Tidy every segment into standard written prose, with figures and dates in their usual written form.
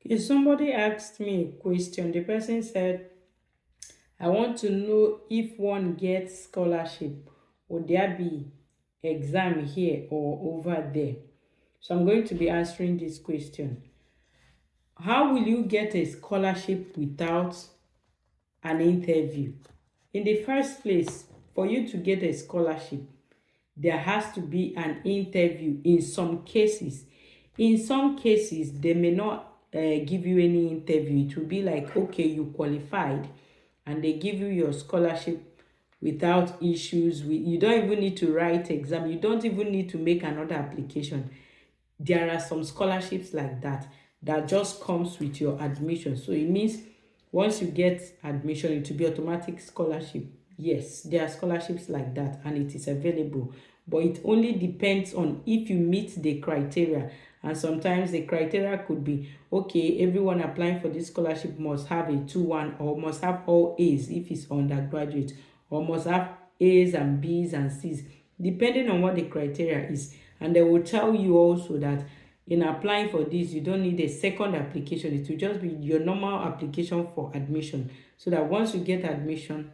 If somebody asked me a question, the person said, I want to know if one gets scholarship, would there be exam here or over there? So I'm going to be answering this question. How will you get a scholarship without an interview? In the first place, for you to get a scholarship, there has to be an interview in some cases. In some cases, they may not give you any interview. It will be like, okay, you qualified, and they give you your scholarship without issues. You don't even need to write exam. You don't even need to make another application. There are some scholarships like that that just comes with your admission. So it means once you get admission, it will be automatic scholarship. Yes, there are scholarships like that, and it is available, but it only depends on if you meet the criteria. And sometimes the criteria could be, okay, everyone applying for this scholarship must have a 2-1 or must have all A's if it's undergraduate, or must have A's and B's and C's, depending on what the criteria is. And they will tell you also that in applying for this, you don't need a second application. It will just be your normal application for admission, so that once you get admission,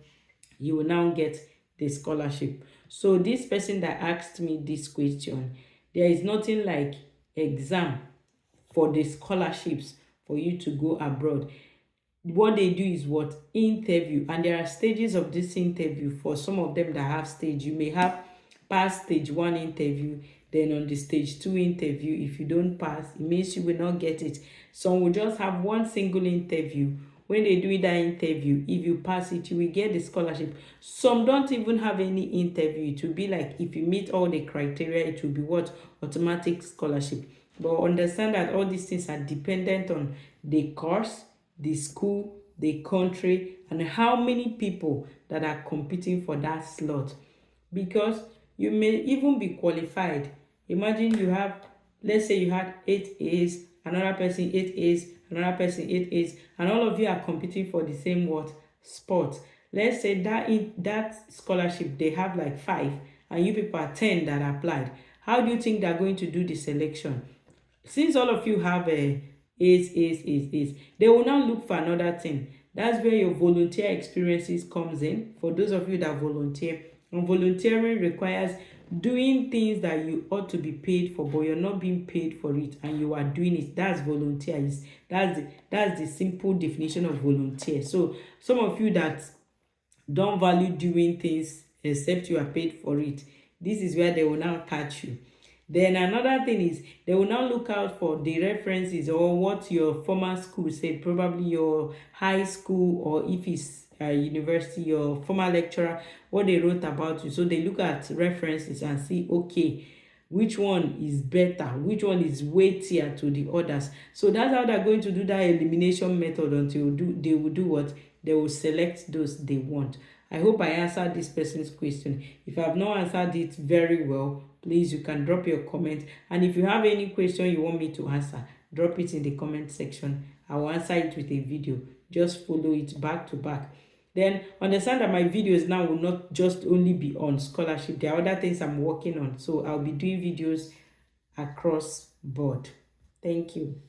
you will now get the scholarship. So this person that asked me this question, there is nothing like exam for the scholarships for you to go abroad. What they do is what? Interview. And there are stages of this interview. For some of them that have stage, you may have passed stage 1 interview, then on the stage 2 interview, if you don't pass, it means you will not get it. Some will just have one single interview. When they do that interview, if you pass it, you will get the scholarship. Some don't even have any interview. It will be like, if you meet all the criteria, it will be what? Automatic scholarship. But understand that all these things are dependent on the course, the school, the country, and how many people that are competing for that slot. Because you may even be qualified. Imagine you have, let's say you had 8 A's, another person 8 A's, another person 8 A's, and all of you are competing for the same what? Spot. Let's say that in that scholarship they have like 5, and you people are 10 that applied. How do you think they're going to do the selection? Since all of you have A's, they will now look for another thing. That's where your volunteer experiences comes in. For those of you that volunteer, and volunteering requires doing things that you ought to be paid for, but you're not being paid for it, and you are doing it. That's volunteer. That's the simple definition of volunteer. So some of you that don't value doing things except you are paid for it, this is where they will now catch you. Then another thing is, they will now look out for the references, or what your former school said, probably your high school, or if it's university, your former lecturer, what they wrote about you. So they look at references and see, okay, which one is better, which one is weightier to the others. So that's how they're going to do that elimination method until they will do what? They will select those they want. I hope I answered this person's question. If I have not answered it very well, please, you can drop your comment. And if you have any question you want me to answer, drop it in the comment section. I will answer it with a video. Just follow it back to back. Then understand that my videos now will not just only be on scholarship. There are other things I'm working on. So I'll be doing videos across board. Thank you.